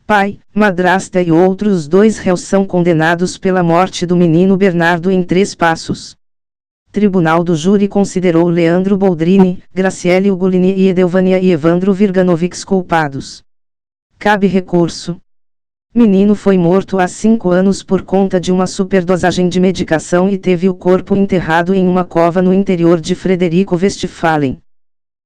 pai, madrasta e outros 2 réus são condenados pela morte do menino Bernardo em 3 passos. Tribunal do Júri considerou Leandro Boldrini, Graciele Ugolini e Edelvânia e Evandro Virganovics culpados. Cabe recurso. Menino foi morto há 5 anos por conta de uma superdosagem de medicação e teve o corpo enterrado em uma cova no interior de Frederico Westphalen.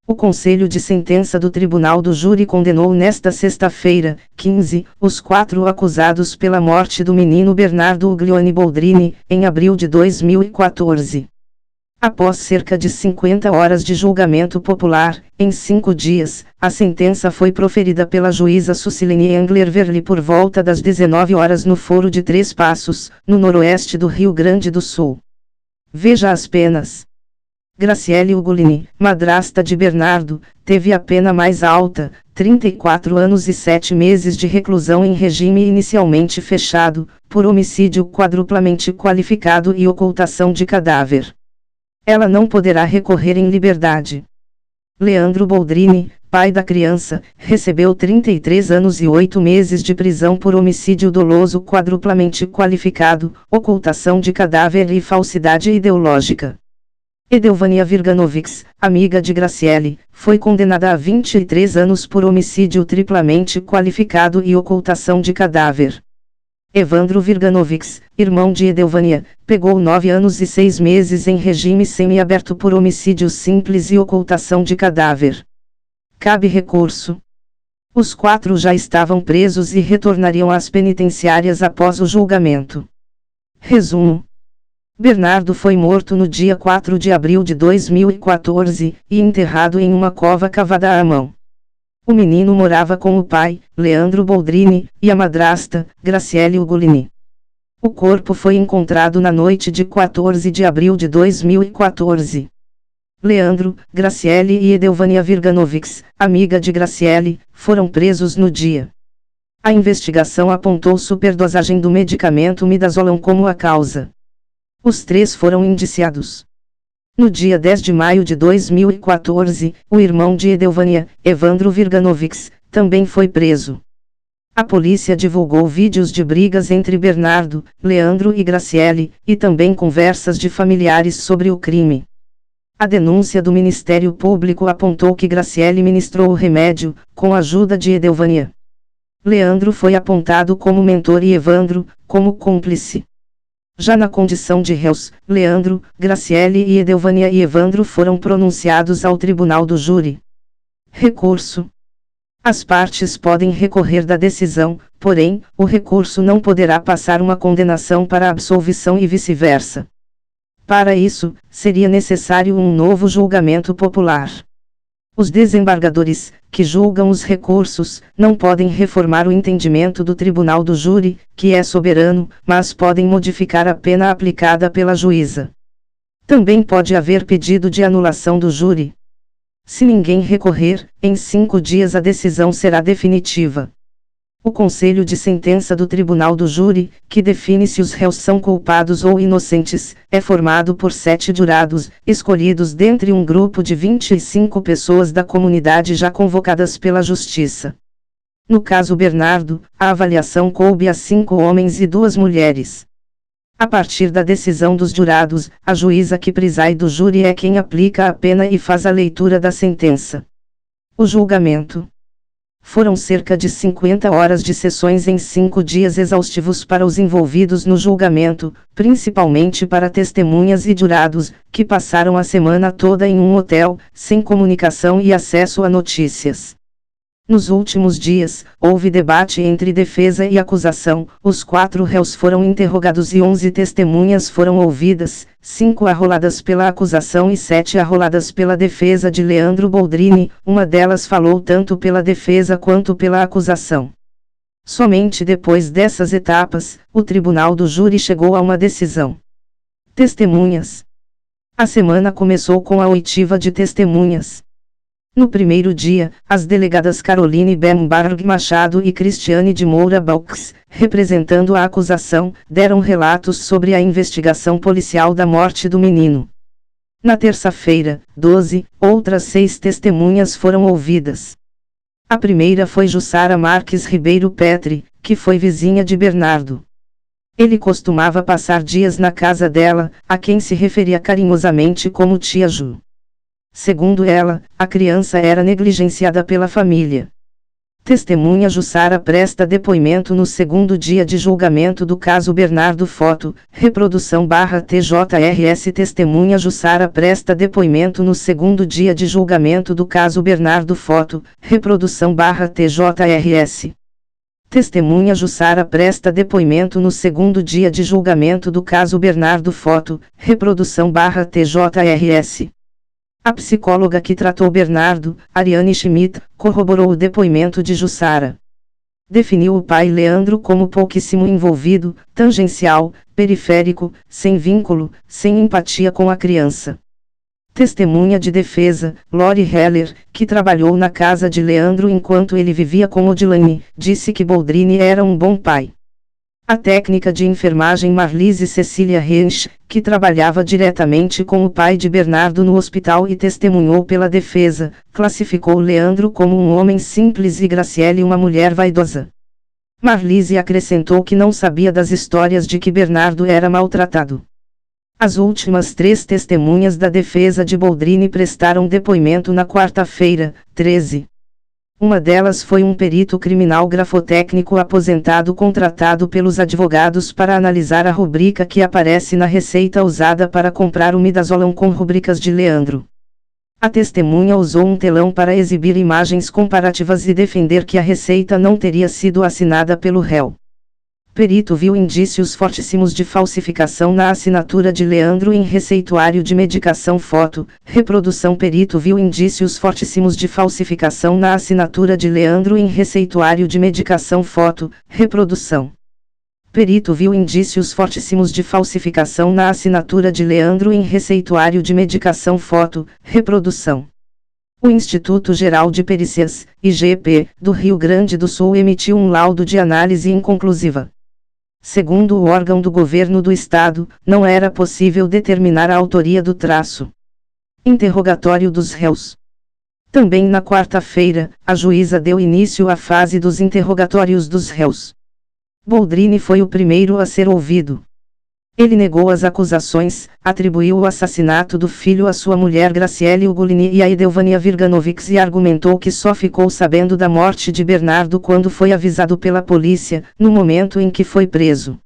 O Conselho de Sentença do Tribunal do Júri condenou nesta sexta-feira, 15, os 4 acusados pela morte do menino Bernardo Uglione Boldrini, em abril de 2014. Após cerca de 50 horas de julgamento popular, em 5 dias, a sentença foi proferida pela juíza Sucilene Engler-Verli por volta das 19 horas no Foro de 3 Passos, no noroeste do Rio Grande do Sul. Veja as penas. Graciele Ugolini, madrasta de Bernardo, teve a pena mais alta, 34 anos e 7 meses de reclusão em regime inicialmente fechado, por homicídio quadruplamente qualificado e ocultação de cadáver. Ela não poderá recorrer em liberdade. Leandro Boldrini, pai da criança, recebeu 33 anos e 8 meses de prisão por homicídio doloso quadruplamente qualificado, ocultação de cadáver e falsidade ideológica. Edelvânia Virganovics, amiga de Graciele, foi condenada a 23 anos por homicídio triplamente qualificado e ocultação de cadáver. Evandro Virganovics, irmão de Edelvânia, pegou 9 anos e 6 meses em regime semiaberto por homicídio simples e ocultação de cadáver. Cabe recurso. Os 4 já estavam presos e retornariam às penitenciárias após o julgamento. Resumo. Bernardo foi morto no dia 4 de abril de 2014, e enterrado em uma cova cavada à mão. O menino morava com o pai, Leandro Boldrini, e a madrasta, Graciele Ugolini. O corpo foi encontrado na noite de 14 de abril de 2014. Leandro, Graciele e Edelvânia Virganovics, amiga de Graciele, foram presos no dia. A investigação apontou superdosagem do medicamento midazolam como a causa. Os 3 foram indiciados. No dia 10 de maio de 2014, o irmão de Edelvânia, Evandro Virganovics, também foi preso. A polícia divulgou vídeos de brigas entre Bernardo, Leandro e Graciele, e também conversas de familiares sobre o crime. A denúncia do Ministério Público apontou que Graciele ministrou o remédio, com a ajuda de Edelvânia. Leandro foi apontado como mentor e Evandro, como cúmplice. Já na condição de réus, Leandro, Graciele e Edelvânia e Evandro foram pronunciados ao Tribunal do Júri. Recurso. As partes podem recorrer da decisão, porém, o recurso não poderá passar uma condenação para absolvição e vice-versa. Para isso, seria necessário um novo julgamento popular. Os desembargadores, que julgam os recursos, não podem reformar o entendimento do Tribunal do Júri, que é soberano, mas podem modificar a pena aplicada pela juíza. Também pode haver pedido de anulação do júri. Se ninguém recorrer, em 5 dias a decisão será definitiva. O Conselho de Sentença do Tribunal do Júri, que define se os réus são culpados ou inocentes, é formado por 7 jurados, escolhidos dentre um grupo de 25 pessoas da comunidade já convocadas pela Justiça. No caso Bernardo, a avaliação coube a 5 homens e 2 mulheres. A partir da decisão dos jurados, a juíza que preside o júri é quem aplica a pena e faz a leitura da sentença. O julgamento. Foram cerca de 50 horas de sessões em 5 dias exaustivos para os envolvidos no julgamento, principalmente para testemunhas e jurados, que passaram a semana toda em um hotel, sem comunicação e acesso a notícias. Nos últimos dias, houve debate entre defesa e acusação, os 4 réus foram interrogados e 11 testemunhas foram ouvidas, 5 arroladas pela acusação e 7 arroladas pela defesa de Leandro Boldrini, uma delas falou tanto pela defesa quanto pela acusação. Somente depois dessas etapas, o Tribunal do Júri chegou a uma decisão. Testemunhas. A semana começou com a oitiva de testemunhas. No primeiro dia, as delegadas Caroline Bembarg Machado e Cristiane de Moura Balks, representando a acusação, deram relatos sobre a investigação policial da morte do menino. Na terça-feira, 12, outras 6 testemunhas foram ouvidas. A primeira foi Jussara Marques Ribeiro Petri, que foi vizinha de Bernardo. Ele costumava passar dias na casa dela, a quem se referia carinhosamente como tia Ju. Segundo ela, a criança era negligenciada pela família. Testemunha Jussara presta depoimento no segundo dia de julgamento do caso Bernardo. Foto, reprodução /TJRS. Testemunha Jussara presta depoimento no segundo dia de julgamento do caso Bernardo. Foto, reprodução /TJRS. Testemunha Jussara presta depoimento no segundo dia de julgamento do caso Bernardo. Foto, reprodução /TJRS. A psicóloga que tratou Bernardo, Ariane Schmidt, corroborou o depoimento de Jussara. Definiu o pai Leandro como pouquíssimo envolvido, tangencial, periférico, sem vínculo, sem empatia com a criança. Testemunha de defesa, Lori Heller, que trabalhou na casa de Leandro enquanto ele vivia com Odilane, disse que Boldrini era um bom pai. A técnica de enfermagem Marlise Cecília Hensch, que trabalhava diretamente com o pai de Bernardo no hospital e testemunhou pela defesa, classificou Leandro como um homem simples e Graciele uma mulher vaidosa. Marlise acrescentou que não sabia das histórias de que Bernardo era maltratado. As últimas 3 testemunhas da defesa de Boldrini prestaram depoimento na quarta-feira, 13. Uma delas foi um perito criminal grafotécnico aposentado contratado pelos advogados para analisar a rubrica que aparece na receita usada para comprar o midazolam com rubricas de Leandro. A testemunha usou um telão para exibir imagens comparativas e defender que a receita não teria sido assinada pelo réu. Perito viu indícios fortíssimos de falsificação na assinatura de Leandro em receituário de medicação. Foto, reprodução. Perito viu indícios fortíssimos de falsificação na assinatura de Leandro em receituário de medicação. Foto, reprodução. Perito viu indícios fortíssimos de falsificação na assinatura de Leandro em receituário de medicação. Foto, reprodução. O Instituto Geral de Perícias, IGP, do Rio Grande do Sul emitiu um laudo de análise inconclusiva. Segundo o órgão do governo do estado, não era possível determinar a autoria do traço. Interrogatório dos réus. Também na quarta-feira, a juíza deu início à fase dos interrogatórios dos réus. Boldrini foi o primeiro a ser ouvido. Ele negou as acusações, atribuiu o assassinato do filho à sua mulher Graciele Ugolini e a Edelvania Virganovics e argumentou que só ficou sabendo da morte de Bernardo quando foi avisado pela polícia, no momento em que foi preso.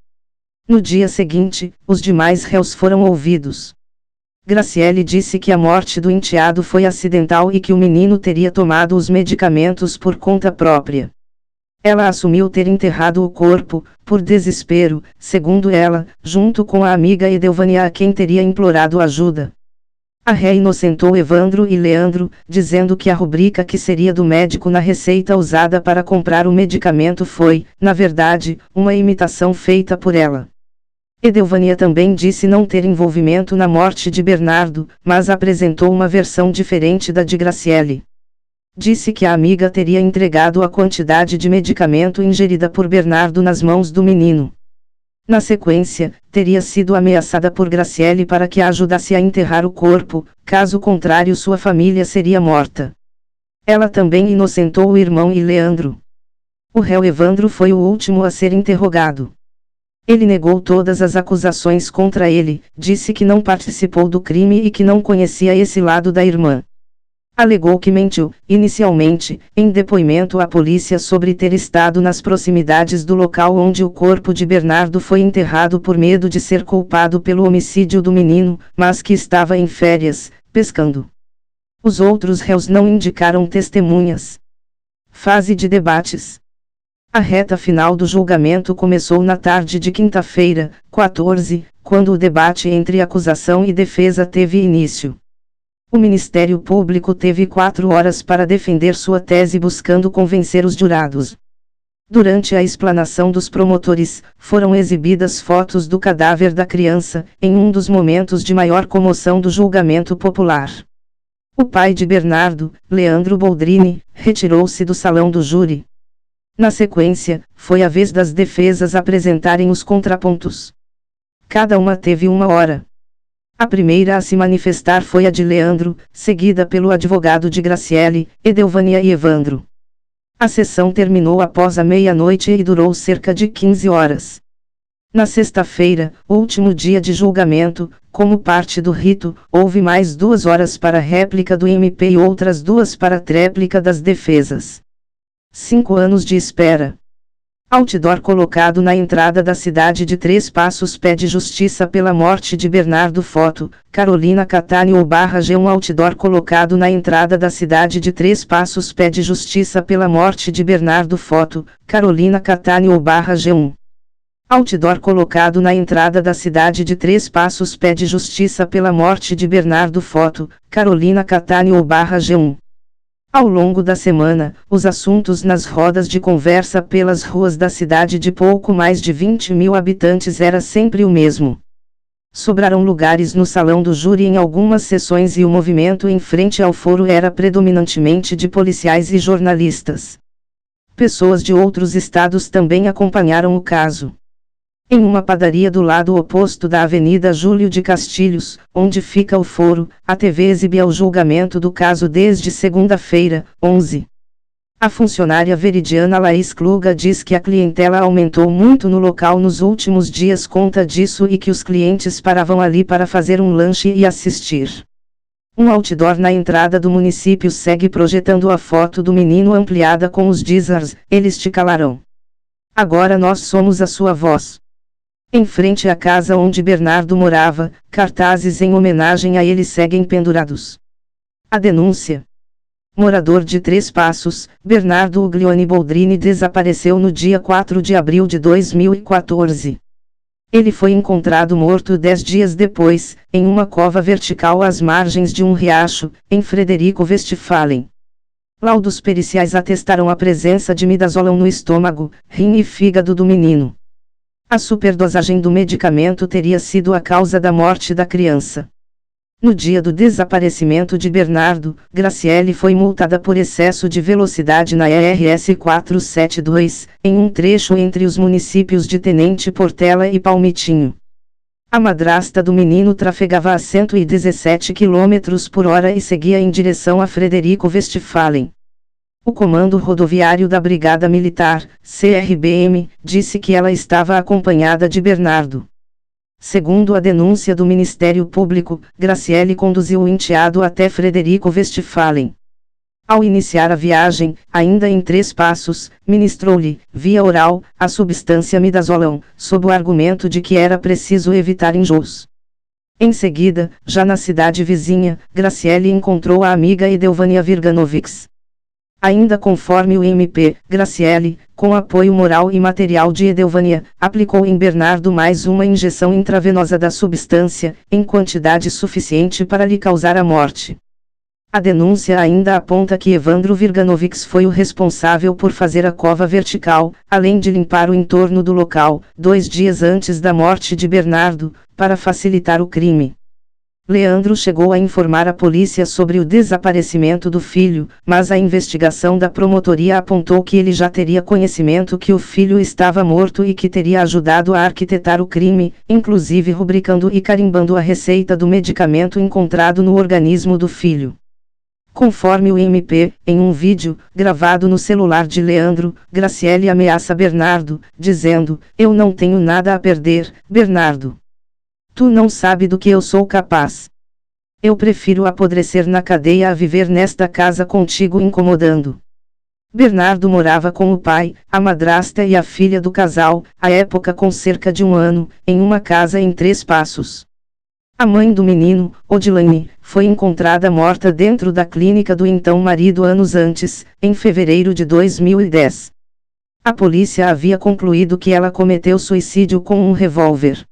No dia seguinte, os demais réus foram ouvidos. Graciele disse que a morte do enteado foi acidental e que o menino teria tomado os medicamentos por conta própria. Ela assumiu ter enterrado o corpo, por desespero, segundo ela, junto com a amiga Edelvania a quem teria implorado ajuda. A ré inocentou Evandro e Leandro, dizendo que a rubrica que seria do médico na receita usada para comprar o medicamento foi, na verdade, uma imitação feita por ela. Edelvania também disse não ter envolvimento na morte de Bernardo, mas apresentou uma versão diferente da de Graciele. Disse que a amiga teria entregado a quantidade de medicamento ingerida por Bernardo nas mãos do menino. Na sequência, teria sido ameaçada por Graciele para que a ajudasse a enterrar o corpo, caso contrário sua família seria morta. Ela também inocentou o irmão e Leandro. O réu Evandro foi o último a ser interrogado. Ele negou todas as acusações contra ele, disse que não participou do crime e que não conhecia esse lado da irmã. Alegou que mentiu, inicialmente, em depoimento à polícia sobre ter estado nas proximidades do local onde o corpo de Bernardo foi enterrado por medo de ser culpado pelo homicídio do menino, mas que estava em férias, pescando. Os outros réus não indicaram testemunhas. Fase de debates. A reta final do julgamento começou na tarde de quinta-feira, 14, quando o debate entre acusação e defesa teve início. O Ministério Público teve 4 horas para defender sua tese buscando convencer os jurados. Durante a explanação dos promotores, foram exibidas fotos do cadáver da criança, em um dos momentos de maior comoção do julgamento popular. O pai de Bernardo, Leandro Boldrini, retirou-se do salão do júri. Na sequência, foi a vez das defesas apresentarem os contrapontos. Cada uma teve 1 hora. A primeira a se manifestar foi a de Leandro, seguida pelo advogado de Graciele, Edelvania e Evandro. A sessão terminou após a meia-noite e durou cerca de 15 horas. Na sexta-feira, último dia de julgamento, como parte do rito, houve mais 2 horas para réplica do MP e outras 2 para tréplica das defesas. 5 anos de espera. Outdoor colocado na entrada da cidade de Três Passos pede justiça pela morte de Bernardo. Foto, Carolina Cattaneo/G1. Outdoor colocado na entrada da cidade de Três Passos pede justiça pela morte de Bernardo. Foto, Carolina Cattaneo/G1. Outdoor colocado na entrada da cidade de Três Passos pede justiça pela morte de Bernardo. Foto, Carolina Cattaneo/G1. Ao longo da semana, os assuntos nas rodas de conversa pelas ruas da cidade de pouco mais de 20 mil habitantes era sempre o mesmo. Sobraram lugares no salão do júri em algumas sessões e o movimento em frente ao foro era predominantemente de policiais e jornalistas. Pessoas de outros estados também acompanharam o caso. Em uma padaria do lado oposto da Avenida Júlio de Castilhos, onde fica o foro, a TV exibia o julgamento do caso desde segunda-feira, 11. A funcionária veridiana Laís Kluga diz que a clientela aumentou muito no local nos últimos dias conta disso e que os clientes paravam ali para fazer um lanche e assistir. Um outdoor na entrada do município segue projetando a foto do menino ampliada com os dizers: "Eles te calarão. Agora nós somos a sua voz." Em frente à casa onde Bernardo morava, cartazes em homenagem a ele seguem pendurados. A denúncia. Morador de Três Passos, Bernardo Uglione Boldrini desapareceu no dia 4 de abril de 2014. Ele foi encontrado morto 10 dias depois, em uma cova vertical às margens de um riacho, em Frederico Westphalen. Laudos periciais atestaram a presença de midazolam no estômago, rim e fígado do menino. A superdosagem do medicamento teria sido a causa da morte da criança. No dia do desaparecimento de Bernardo, Graciele foi multada por excesso de velocidade na ERS 472, em um trecho entre os municípios de Tenente Portela e Palmitinho. A madrasta do menino trafegava a 117 km por hora e seguia em direção a Frederico Westphalen. O Comando Rodoviário da Brigada Militar, CRBM, disse que ela estava acompanhada de Bernardo. Segundo a denúncia do Ministério Público, Graciele conduziu o enteado até Frederico Westphalen. Ao iniciar a viagem, ainda em Três Passos, ministrou-lhe, via oral, a substância midazolam, sob o argumento de que era preciso evitar enjoos. Em seguida, já na cidade vizinha, Graciele encontrou a amiga Edelvânia Virganovics. Ainda conforme o MP, Graciele, com apoio moral e material de Edelvânia, aplicou em Bernardo mais uma injeção intravenosa da substância, em quantidade suficiente para lhe causar a morte. A denúncia ainda aponta que Evandro Virganovics foi o responsável por fazer a cova vertical, além de limpar o entorno do local, 2 dias antes da morte de Bernardo, para facilitar o crime. Leandro chegou a informar a polícia sobre o desaparecimento do filho, mas a investigação da promotoria apontou que ele já teria conhecimento que o filho estava morto e que teria ajudado a arquitetar o crime, inclusive rubricando e carimbando a receita do medicamento encontrado no organismo do filho. Conforme o MP, em um vídeo, gravado no celular de Leandro, Graciele ameaça Bernardo, dizendo: "Eu não tenho nada a perder, Bernardo. Tu não sabe do que eu sou capaz. Eu prefiro apodrecer na cadeia a viver nesta casa contigo incomodando." Bernardo morava com o pai, a madrasta e a filha do casal, à época com cerca de 1 ano, em uma casa em Três Passos. A mãe do menino, Odilane, foi encontrada morta dentro da clínica do então marido anos antes, em fevereiro de 2010. A polícia havia concluído que ela cometeu suicídio com um revólver.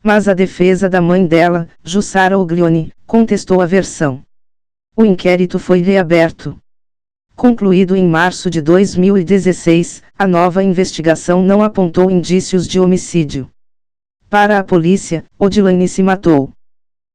Mas a defesa da mãe dela, Jussara Uglione, contestou a versão. O inquérito foi reaberto. Concluído em março de 2016, a nova investigação não apontou indícios de homicídio. Para a polícia, Odilane se matou.